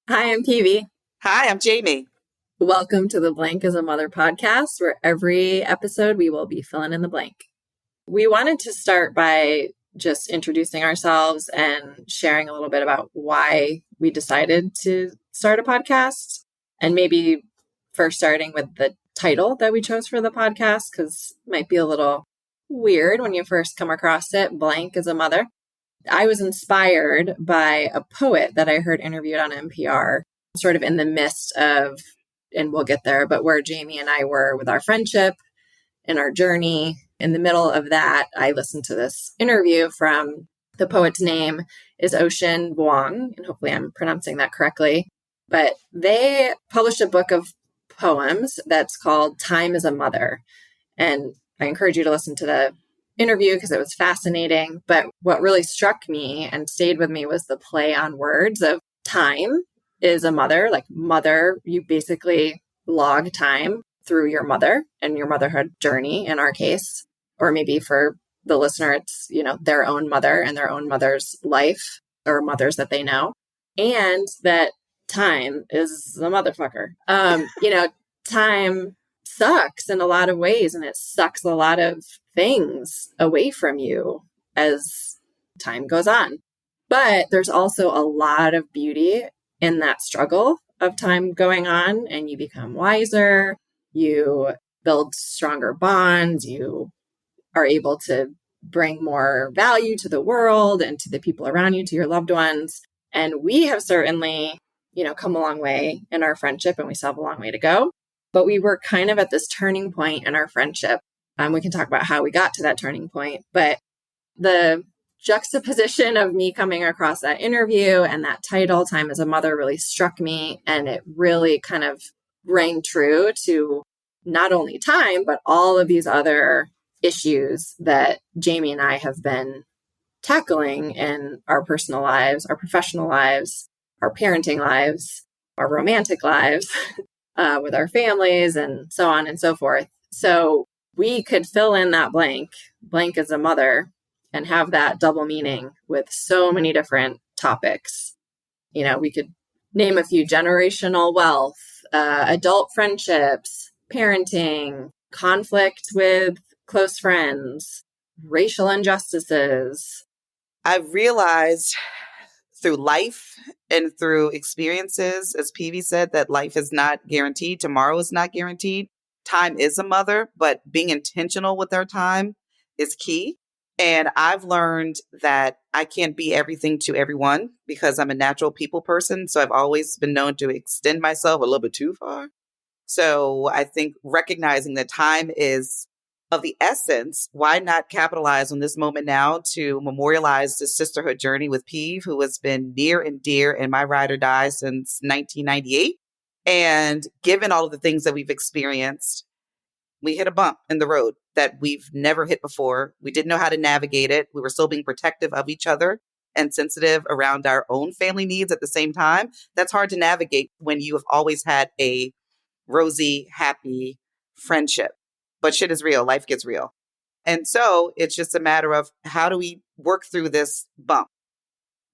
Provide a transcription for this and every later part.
Hi, I'm Peavy. Hi, I'm Jamie. Welcome to the Blank as a Mother podcast, where every episode we will be filling in the blank. We wanted to start by just introducing ourselves and sharing a little bit about why we decided to start a podcast, and maybe first starting with the title that we chose for the podcast, because it might be a little weird when you first come across it, Blank as a Mother. I was inspired by a poet that I heard interviewed on NPR, sort of in the midst of, and we'll get there, but where Jamie and I were with our friendship and our journey. In the middle of that, I listened to this interview from the poet's name is Ocean Vuong, and hopefully I'm pronouncing that correctly. But they published a book of poems that's called Time is a Mother. And I encourage you to listen to the interview because it was fascinating. But what really struck me and stayed with me was the play on words of time is a mother, like mother, you basically log time through your mother and your motherhood journey in our case, or maybe for the listener, it's, their own mother and their own mother's life or mothers that they know. And that time is a motherfucker. Time sucks in a lot of ways, and it sucks a lot of things away from you as time goes on. But there's also a lot of beauty in that struggle of time going on, and you become wiser, you build stronger bonds, you are able to bring more value to the world and to the people around you, to your loved ones. And we have certainly, come a long way in our friendship, and we still have a long way to go. But we were kind of at this turning point in our friendship. We can talk about how we got to that turning point, but the juxtaposition of me coming across that interview and that title, Time as a Mother, really struck me. And it really kind of rang true to not only time, but all of these other issues that Jamie and I have been tackling in our personal lives, our professional lives, our parenting lives, our romantic lives, with our families, and so on and so forth. So we could fill in that blank as a mother, and have that double meaning with so many different topics. We could name a few: generational wealth, adult friendships, parenting, conflict with close friends, racial injustices. I've realized through life and through experiences, as Peavy said, that life is not guaranteed. Tomorrow is not guaranteed. Time is a mother, but being intentional with our time is key. And I've learned that I can't be everything to everyone because I'm a natural people person. So I've always been known to extend myself a little bit too far. So I think recognizing that time is of the essence, why not capitalize on this moment now to memorialize the sisterhood journey with Peeve, who has been near and dear in my ride or die since 1998. And given all of the things that we've experienced, we hit a bump in the road that we've never hit before. We didn't know how to navigate it. We were still being protective of each other and sensitive around our own family needs at the same time. That's hard to navigate when you have always had a rosy, happy friendship. But shit is real. Life gets real. And so it's just a matter of how do we work through this bump?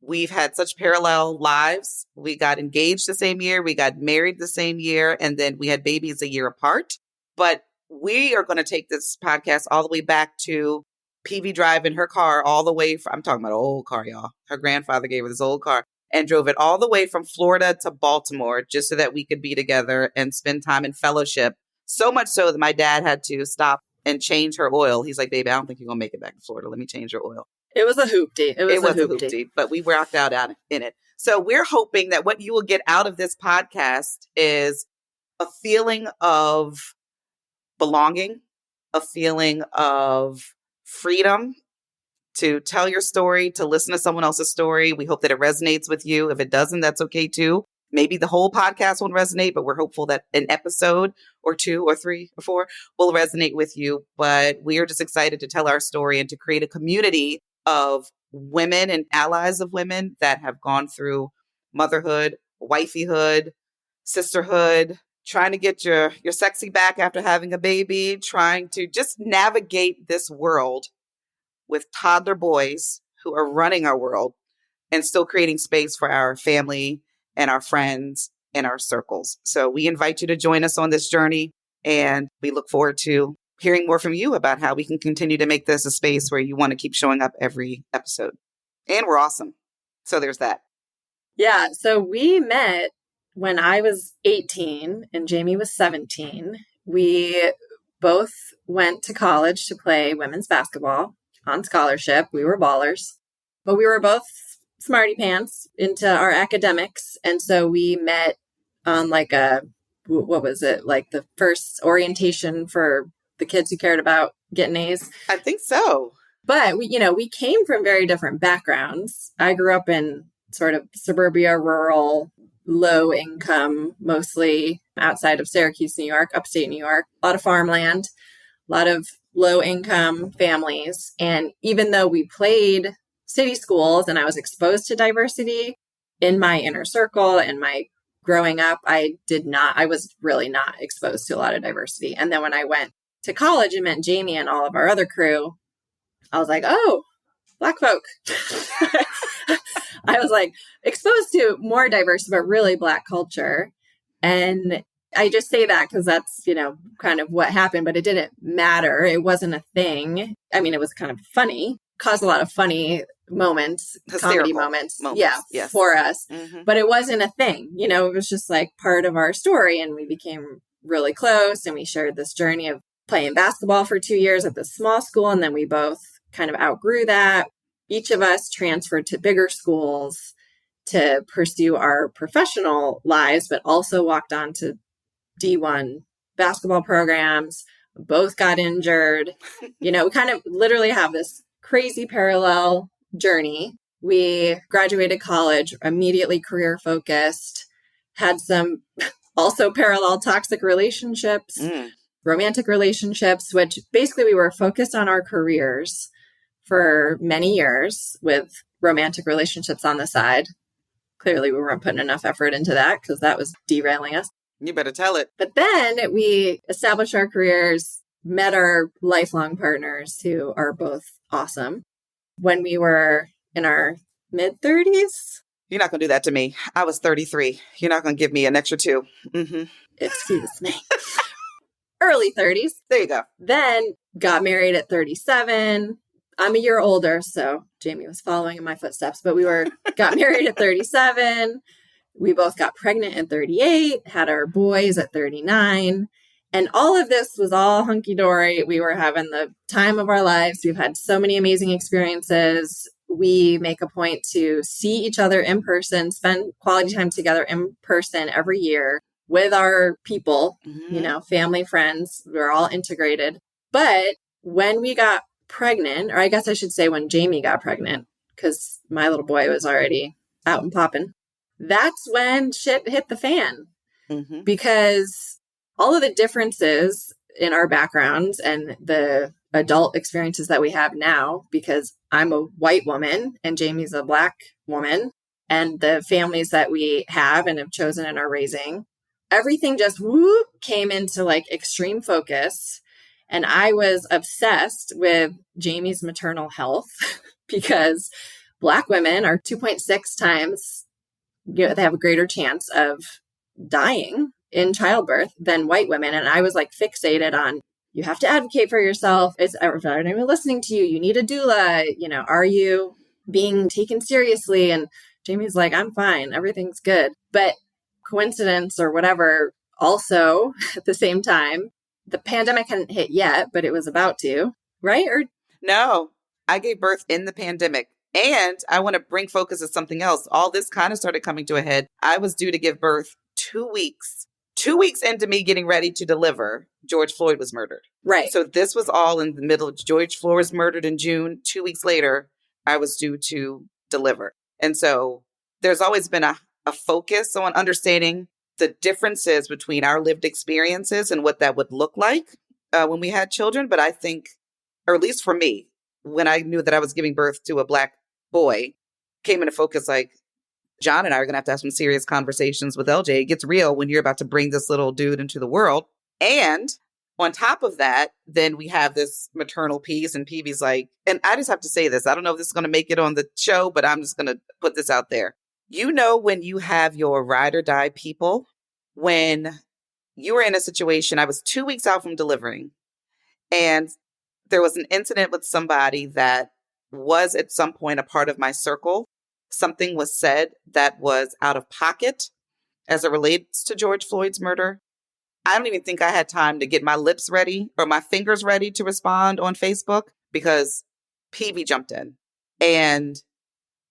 We've had such parallel lives. We got engaged the same year. We got married the same year. And then we had babies a year apart. But we are going to take this podcast all the way back to PV driving her car all the way from, I'm talking about an old car, y'all. Her grandfather gave her this old car and drove it all the way from Florida to Baltimore just so that we could be together and spend time in fellowship. So much so that my dad had to stop and change her oil. He's like, baby, I don't think you're going to make it back to Florida. Let me change your oil. It was a hoopty. It was a hoopty, but we rocked out in it. So we're hoping that what you will get out of this podcast is a feeling of belonging, a feeling of freedom to tell your story, to listen to someone else's story. We hope that it resonates with you. If it doesn't, that's okay too. Maybe the whole podcast won't resonate, but we're hopeful that an episode or 2 or 3 or 4 will resonate with you. But we are just excited to tell our story and to create a community of women and allies of women that have gone through motherhood, wifeyhood, sisterhood, trying to get your sexy back after having a baby, trying to just navigate this world with toddler boys who are running our world and still creating space for our family and our friends and our circles. So we invite you to join us on this journey, and we look forward to hearing more from you about how we can continue to make this a space where you want to keep showing up every episode. And we're awesome. So there's that. Yeah. So we met when I was 18 and Jamie was 17. We both went to college to play women's basketball on scholarship. We were ballers, but we were both smarty pants into our academics. And so we met on like what was it? Like the first orientation for the kids who cared about getting A's. I think so. But we came from very different backgrounds. I grew up in sort of suburbia, rural, low income, mostly outside of Syracuse, New York, upstate New York, a lot of farmland, a lot of low income families. And even though we played city schools and I was exposed to diversity in my inner circle and my growing up, I was really not exposed to a lot of diversity. And then when I went to college and met Jamie and all of our other crew, I was like, oh, Black folk. I was like exposed to more diverse, but really Black culture. And I just say that because that's, kind of what happened, but it didn't matter. It wasn't a thing. I mean, it was kind of funny, caused a lot of funny moments, comedy moments. Yeah, yes. For us. Mm-hmm. But it wasn't a thing. It was just like part of our story. And we became really close and we shared this journey of playing basketball for 2 years at this small school. And then we both kind of outgrew that. Each of us transferred to bigger schools to pursue our professional lives, but also walked on to D1 basketball programs. Both got injured. We kind of literally have this crazy parallel journey. We graduated college, immediately career focused, had some also parallel toxic relationships, romantic relationships, which basically we were focused on our careers for many years with romantic relationships on the side. Clearly, we weren't putting enough effort into that because that was derailing us. You better tell it. But then we established our careers, met our lifelong partners who are both awesome. When we were in our mid-30s. You're not going to do that to me. I was 33. You're not going to give me an extra 2. Mm-hmm. Excuse me. Early 30s. There you go. Then got married at 37. I'm a year older, so Jamie was following in my footsteps, but got married at 37. We both got pregnant at 38, had our boys at 39. And all of this was all hunky-dory. We were having the time of our lives. We've had so many amazing experiences. We make a point to see each other in person, spend quality time together in person every year with our people, family, friends. We're all integrated. But when we got pregnant, or I guess I should say when Jamie got pregnant, because my little boy was already out and popping, that's when shit hit the fan. Mm-hmm. Because all of the differences in our backgrounds and the adult experiences that we have now, because I'm a white woman and Jamie's a Black woman, and the families that we have and have chosen and are raising, everything just came into like extreme focus. And I was obsessed with Jamie's maternal health because Black women are 2.6 times, they have a greater chance of dying in childbirth than white women. And I was like fixated on, you have to advocate for yourself. Is everyone listening to you? You need a doula. Are you being taken seriously? And Jamie's like, I'm fine. Everything's good. But coincidence or whatever, also at the same time, the pandemic hadn't hit yet, but it was about to, right? Or no, I gave birth in the pandemic. And I want to bring focus to something else. All this kind of started coming to a head. I was due to give birth 2 weeks. 2 weeks into me getting ready to deliver, George Floyd was murdered. Right. So this was all in the middle. George Floyd was murdered in June. 2 weeks later, I was due to deliver. And so there's always been a focus on understanding the differences between our lived experiences and what that would look like when we had children. But I think, or at least for me, when I knew that I was giving birth to a Black boy, came into focus like, John and I are going to have some serious conversations with LJ. It gets real when you're about to bring this little dude into the world. And on top of that, then we have this maternal piece, and PB's like, and I just have to say this. I don't know if this is going to make it on the show, but I'm just going to put this out there. You know, when you have your ride or die people, when you were in a situation, I was 2 weeks out from delivering, and there was an incident with somebody that was at some point a part of my circle. Something was said that was out of pocket as it relates to George Floyd's murder. I don't even think I had time to get my lips ready or my fingers ready to respond on Facebook because PV jumped in. And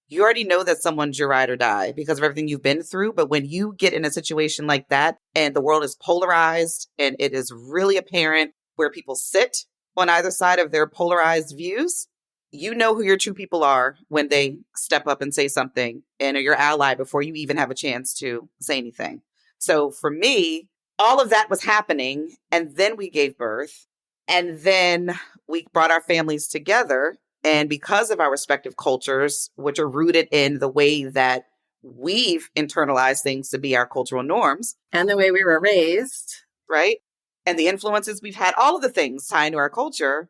you already know that someone's your ride or die because of everything you've been through. But when you get in a situation like that and the world is polarized and it is really apparent where people sit on either side of their polarized views, you know who your true people are when they step up and say something and are your ally before you even have a chance to say anything. So for me, all of that was happening. And then we gave birth. And then we brought our families together. And because of our respective cultures, which are rooted in the way that we've internalized things to be our cultural norms. And the way we were raised. Right. And the influences we've had, all of the things tied to our culture.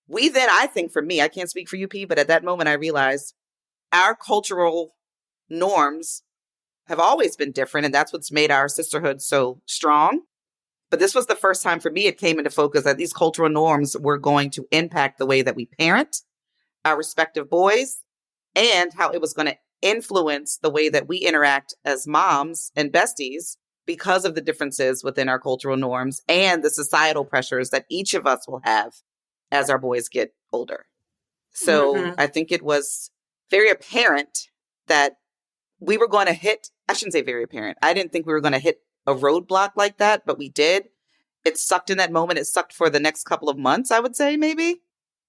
We then, I think for me, I can't speak for you, P, but at that moment I realized our cultural norms have always been different. And that's what's made our sisterhood so strong. But this was the first time for me it came into focus that these cultural norms were going to impact the way that we parent our respective boys and how it was going to influence the way that we interact as moms and besties because of the differences within our cultural norms and the societal pressures that each of us will have as our boys get older. So I think it was very apparent that we were going to hit, I shouldn't say very apparent. I didn't think we were going to hit a roadblock like that, but we did. It sucked in that moment. It sucked for the next couple of months, I would say, maybe.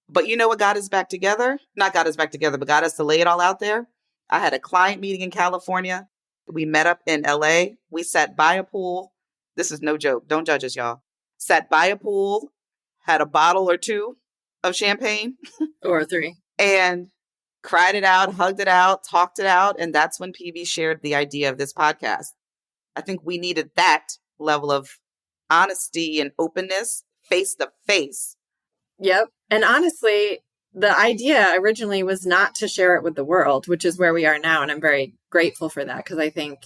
But you know what got us back together? Not got us back together, but got us to lay it all out there. I had a client meeting in California. We met up in LA. We sat by a pool. This is no joke. Don't judge us, y'all. Sat by a pool, had a bottle or two of champagne. Or three. And cried it out, hugged it out, talked it out. And that's when PB shared the idea of this podcast. I think we needed that level of honesty and openness face to face. Yep. And honestly, the idea originally was not to share it with the world, which is where we are now. And I'm very grateful for that because I think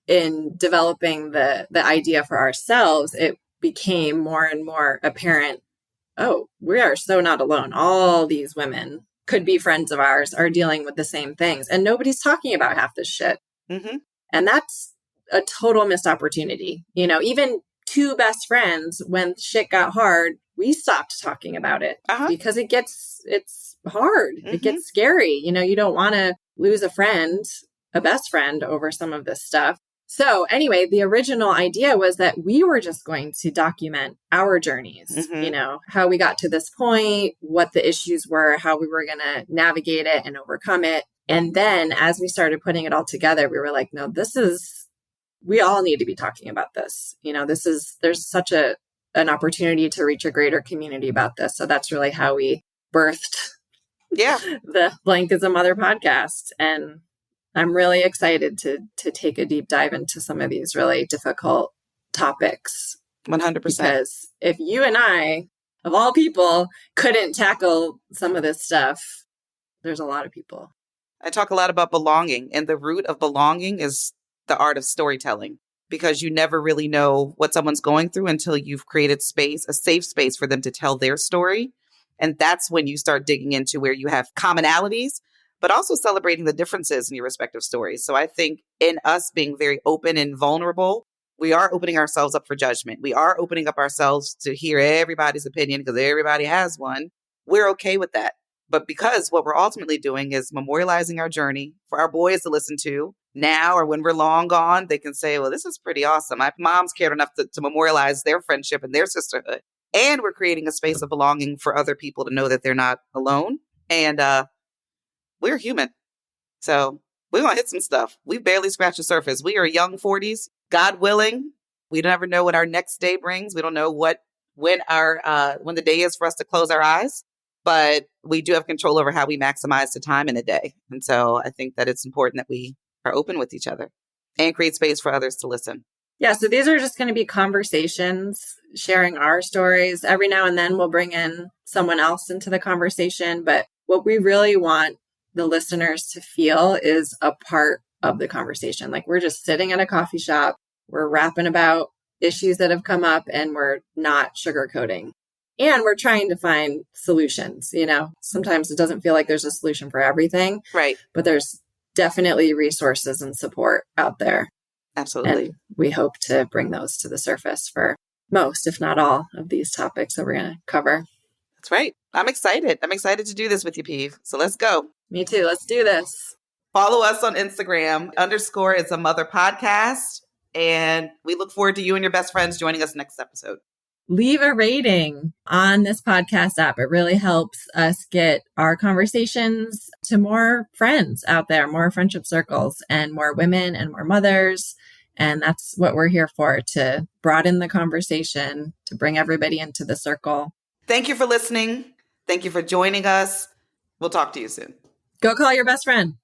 in developing the idea for ourselves, it became more and more apparent, oh, we are so not alone. All these women could be friends of ours are dealing with the same things. And nobody's talking about half this shit. Mm-hmm. And that's a total missed opportunity. You know, even two best friends, when shit got hard, we stopped talking about it because it's hard. Mm-hmm. It gets scary. You know, you don't want to lose a friend, a best friend over some of this stuff. So anyway, the original idea was that we were just going to document our journeys, you know, how we got to this point, what the issues were, how we were going to navigate it and overcome it. And then as we started putting it all together, we were like, no, we all need to be talking about this. You know, there's such an opportunity to reach a greater community about this. So that's really how we birthed the Blank is a Mother podcast. And I'm really excited to take a deep dive into some of these really difficult topics. 100%. Because if you and I, of all people, couldn't tackle some of this stuff, there's a lot of people. I talk a lot about belonging, and the root of belonging is the art of storytelling, because you never really know what someone's going through until you've created space, a safe space for them to tell their story. And that's when you start digging into where you have commonalities, but also celebrating the differences in your respective stories. So I think in us being very open and vulnerable, we are opening ourselves up for judgment. We are opening up ourselves to hear everybody's opinion because everybody has one. We're okay with that. But because what we're ultimately doing is memorializing our journey for our boys to listen to now, or when we're long gone, they can say, well, this is pretty awesome. My mom's cared enough to memorialize their friendship and their sisterhood. And we're creating a space of belonging for other people to know that they're not alone. And we're human. So we're going to hit some stuff. We've barely scratched the surface. We are young 40s, God willing. We never know what our next day brings. We don't know when the day is for us to close our eyes. But we do have control over how we maximize the time in a day. And so I think that it's important that we are open with each other and create space for others to listen. Yeah, so these are just going to be conversations, sharing our stories. Every now and then we'll bring in someone else into the conversation. But what we really want the listeners to feel is a part of the conversation. Like we're just sitting at a coffee shop, we're rapping about issues that have come up, and we're not sugarcoating. And we're trying to find solutions. Sometimes it doesn't feel like there's a solution for everything, Right. but there's definitely resources and support out there. Absolutely. And we hope to bring those to the surface for most, if not all, of these topics that we're going to cover. That's right. I'm excited. I'm excited to do this with you, Peeve. So let's go. Me too. Let's do this. Follow us on Instagram. _ is a mother podcast. And we look forward to you and your best friends joining us next episode. Leave a rating on this podcast app. It really helps us get our conversations to more friends out there, more friendship circles, and more women and more mothers. And that's what we're here for, to broaden the conversation, to bring everybody into the circle. Thank you for listening. Thank you for joining us. We'll talk to you soon. Go call your best friend.